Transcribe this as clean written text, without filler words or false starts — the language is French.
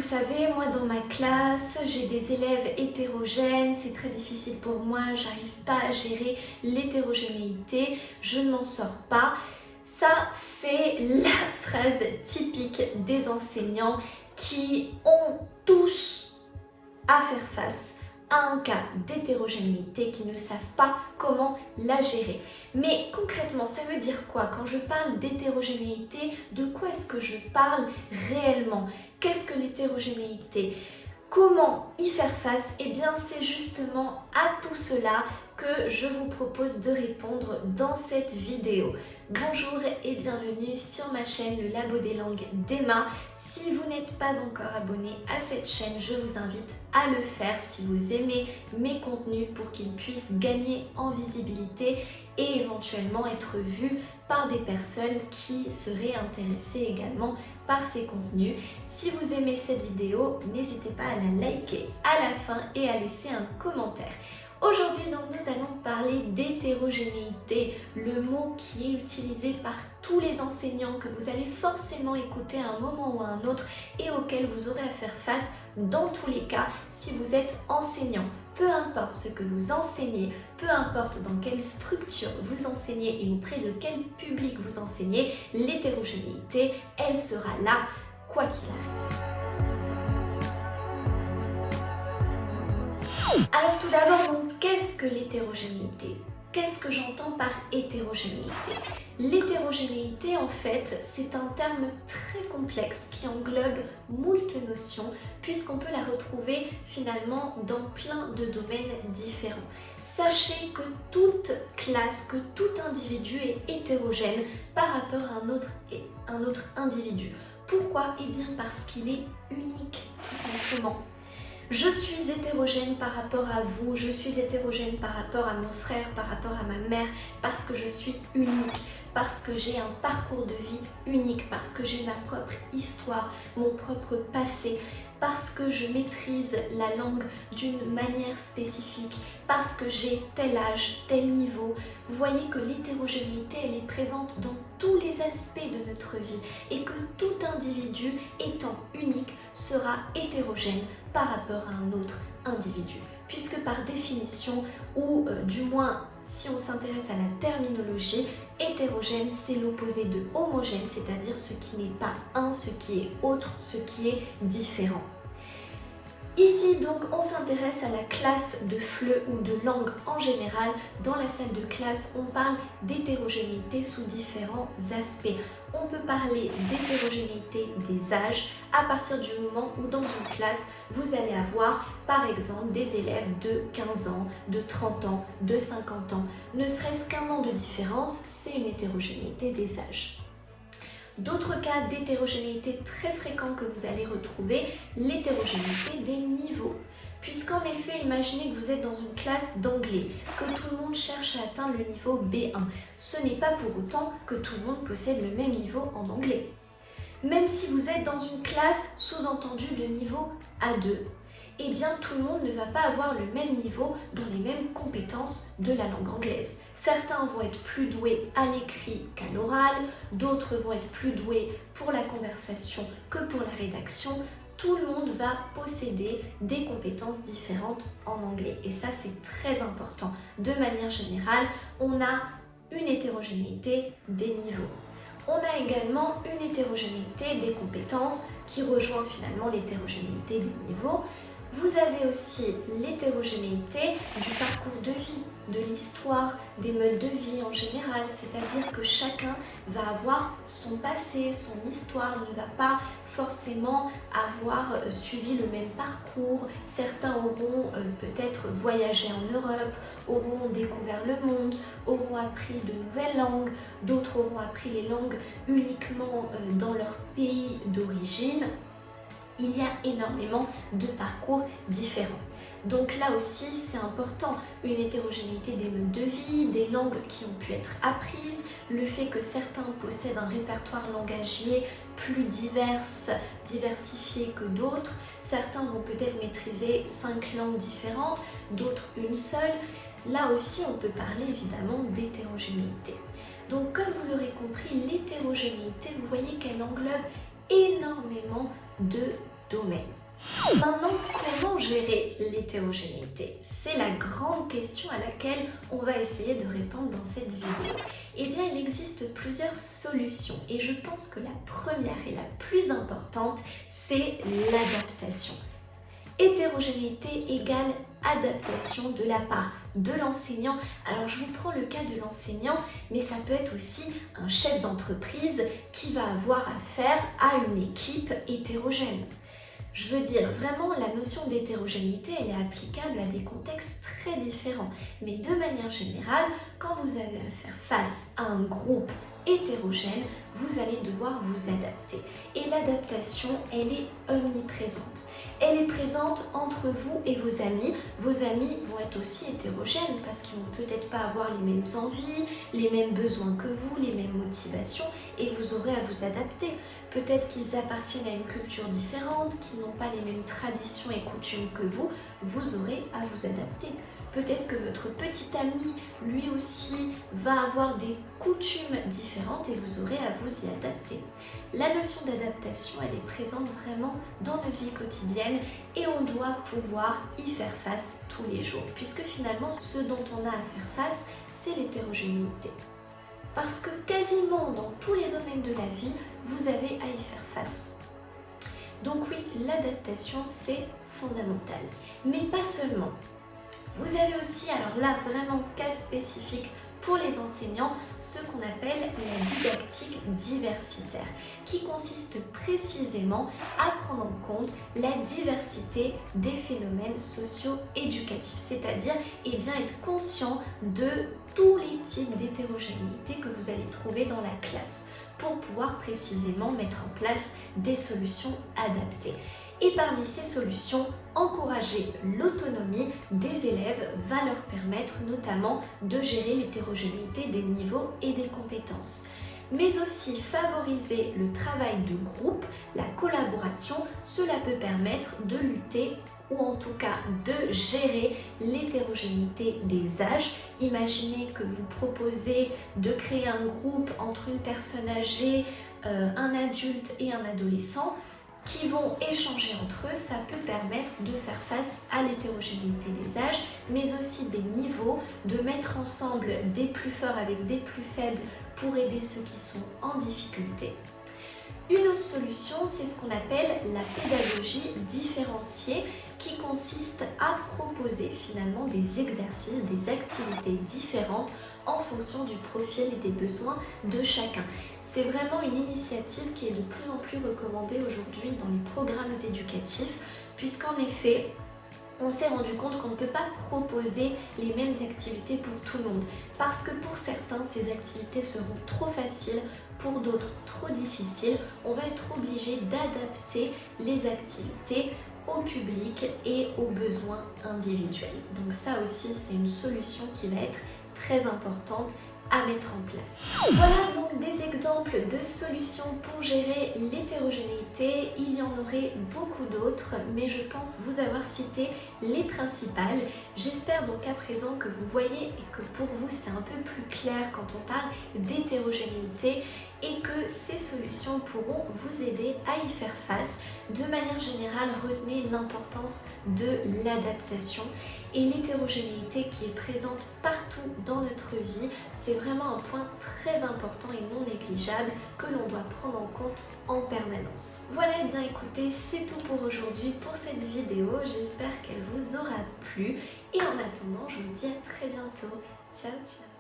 savez, moi dans ma classe, j'ai des élèves hétérogènes, c'est très difficile pour moi, j'arrive pas à gérer l'hétérogénéité, je ne m'en sors pas. Ça, c'est la phrase typique des enseignants qui ont tous à faire face à un cas d'hétérogénéité, qui ne savent pas comment la gérer. Mais concrètement, ça veut dire quoi? Quand je parle d'hétérogénéité, de quoi est-ce que je parle réellement? Qu'est-ce que l'hétérogénéité? Comment y faire face? Eh bien, c'est justement à tout cela que je vous propose de répondre dans cette vidéo. Bonjour et bienvenue sur ma chaîne Le Labo des langues d'Emma. Si vous n'êtes pas encore abonné à cette chaîne, je vous invite à le faire si vous aimez mes contenus pour qu'ils puissent gagner en visibilité et éventuellement être vus par des personnes qui seraient intéressées également par ces contenus. Si vous aimez cette vidéo, n'hésitez pas à la liker à la fin et à laisser un commentaire. Aujourd'hui, donc, nous allons parler d'hétérogénéité, le mot qui est utilisé par tous les enseignants, que vous allez forcément écouter à un moment ou à un autre et auquel vous aurez à faire face dans tous les cas si vous êtes enseignant. Peu importe ce que vous enseignez, peu importe dans quelle structure vous enseignez et auprès de quel public vous enseignez, l'hétérogénéité, elle sera là, quoi qu'il arrive. Alors tout d'abord, donc, qu'est-ce que l'hétérogénéité? Qu'est-ce que j'entends par hétérogénéité? L'hétérogénéité, en fait, c'est un terme très complexe qui englobe moult notions, puisqu'on peut la retrouver finalement dans plein de domaines différents. Sachez que toute classe, que tout individu est hétérogène par rapport à un autre individu. Pourquoi? Eh bien parce qu'il est unique, tout simplement. Je suis hétérogène par rapport à vous, je suis hétérogène par rapport à mon frère, par rapport à ma mère, parce que je suis unique, parce que j'ai un parcours de vie unique, parce que j'ai ma propre histoire, mon propre passé, parce que je maîtrise la langue d'une manière spécifique, parce que j'ai tel âge, tel niveau. Vous voyez que l'hétérogénéité, elle est présente dans tous les aspects de notre vie et que tout individu étant unique sera hétérogène par rapport à un autre individu. Puisque par définition, ou du moins si on s'intéresse à la terminologie, hétérogène c'est l'opposé de homogène, c'est-à-dire ce qui n'est pas un, ce qui est autre, ce qui est différent. Ici donc on s'intéresse à la classe de FLE ou de langue en général. Dans la salle de classe, on parle d'hétérogénéité sous différents aspects. On peut parler d'hétérogénéité des âges à partir du moment où dans une classe, vous allez avoir par exemple des élèves de 15 ans, de 30 ans, de 50 ans. Ne serait-ce qu'un an de différence, c'est une hétérogénéité des âges. D'autres cas d'hétérogénéité très fréquents que vous allez retrouver, l'hétérogénéité des niveaux. Puisqu'en effet, imaginez que vous êtes dans une classe d'anglais, que tout le monde cherche à atteindre le niveau B1. Ce n'est pas pour autant que tout le monde possède le même niveau en anglais. Même si vous êtes dans une classe sous-entendu de niveau A2, eh bien tout le monde ne va pas avoir le même niveau dans les mêmes compétences de la langue anglaise. Certains vont être plus doués à l'écrit qu'à l'oral, d'autres vont être plus doués pour la conversation que pour la rédaction. Tout le monde va posséder des compétences différentes en anglais et ça c'est très important. De manière générale, on a une hétérogénéité des niveaux. On a également une hétérogénéité des compétences qui rejoint finalement l'hétérogénéité des niveaux. Vous avez aussi l'hétérogénéité du parcours de vie, de l'histoire, des modes de vie en général, c'est-à-dire que chacun va avoir son passé, son histoire, ne va pas forcément avoir suivi le même parcours. Certains auront peut-être voyagé en Europe, auront découvert le monde, auront appris de nouvelles langues, d'autres auront appris les langues uniquement dans leur pays d'origine. Il y a énormément de parcours différents. Donc là aussi, c'est important, une hétérogénéité des modes de vie, des langues qui ont pu être apprises, le fait que certains possèdent un répertoire langagier plus diversifié que d'autres. Certains vont peut-être maîtriser 5 langues différentes, d'autres une seule. Là aussi, on peut parler évidemment d'hétérogénéité. Donc comme vous l'aurez compris, l'hétérogénéité, vous voyez qu'elle englobe énormément de domaine. Maintenant, comment gérer l'hétérogénéité? C'est la grande question à laquelle on va essayer de répondre dans cette vidéo. Eh bien, il existe plusieurs solutions et je pense que la première et la plus importante, c'est l'adaptation. Hétérogénéité égale adaptation de la part de l'enseignant. Alors je vous prends le cas de l'enseignant, mais ça peut être aussi un chef d'entreprise qui va avoir affaire à une équipe hétérogène. Je veux dire, vraiment, la notion d'hétérogénéité, elle est applicable à des contextes très différents. Mais de manière générale, quand vous avez à faire face à un groupe hétérogène, vous allez devoir vous adapter. Et l'adaptation, elle est omniprésente. Elle est présente entre vous et vos amis. Vos amis vont être aussi hétérogènes parce qu'ils vont peut-être pas avoir les mêmes envies, les mêmes besoins que vous, les mêmes motivations et vous aurez à vous adapter. Peut-être qu'ils appartiennent à une culture différente, qu'ils n'ont pas les mêmes traditions et coutumes que vous aurez à vous adapter. Peut-être que votre petit ami, lui aussi, va avoir des coutumes différentes et vous aurez à vous y adapter. La notion d'adaptation, elle est présente vraiment dans notre vie quotidienne et on doit pouvoir y faire face tous les jours, puisque finalement, ce dont on a à faire face, c'est l'hétérogénéité. Parce que quasiment dans tous les domaines de la vie, vous avez à y faire face. Donc oui, l'adaptation, c'est fondamental. Mais pas seulement. Vous avez aussi, alors là, vraiment cas spécifique pour les enseignants, ce qu'on appelle la didactique diversitaire, qui consiste précisément à prendre en compte la diversité des phénomènes socio-éducatifs, c'est-à-dire bien, être conscient de tous les types d'hétérogénéité que vous allez trouver dans la classe pour pouvoir précisément mettre en place des solutions adaptées. Et parmi ces solutions, encourager l'autonomie des élèves va leur permettre notamment de gérer l'hétérogénéité des niveaux et des compétences. Mais aussi favoriser le travail de groupe, la collaboration, cela peut permettre de lutter ou en tout cas de gérer l'hétérogénéité des âges. Imaginez que vous proposez de créer un groupe entre une personne âgée, un adulte et un adolescent qui vont échanger entre eux. Ça peut permettre de faire face à l'hétérogénéité des âges, mais aussi des niveaux, de mettre ensemble des plus forts avec des plus faibles pour aider ceux qui sont en difficulté. Une autre solution, c'est ce qu'on appelle la pédagogie différenciée, qui consiste à proposer finalement des exercices, des activités différentes en fonction du profil et des besoins de chacun. C'est vraiment une initiative qui est de plus en plus recommandée aujourd'hui dans les programmes éducatifs, puisqu'en effet, on s'est rendu compte qu'on ne peut pas proposer les mêmes activités pour tout le monde. Parce que pour certains, ces activités seront trop faciles, pour d'autres trop difficiles. On va être obligé d'adapter les activités au public et aux besoins individuels. Donc ça aussi, c'est une solution qui va être très importante à mettre en place. Voilà donc des exemples de solutions pour gérer l'hétérogénéité. Il y en aurait beaucoup d'autres, mais je pense vous avoir cité les principales. J'espère donc à présent que vous voyez et que pour vous c'est un peu plus clair quand on parle d'hétérogénéité et que ces solutions pourront vous aider à y faire face. De manière générale, retenez l'importance de l'adaptation et l'hétérogénéité qui est présente partout dans notre vie. C'est vraiment un point très important et non négligeable que l'on doit prendre en compte en permanence. Voilà, et bien écoutez, c'est tout pour aujourd'hui pour cette vidéo. J'espère qu'elle vous aura plu et en attendant, je vous dis à très bientôt. Ciao, ciao!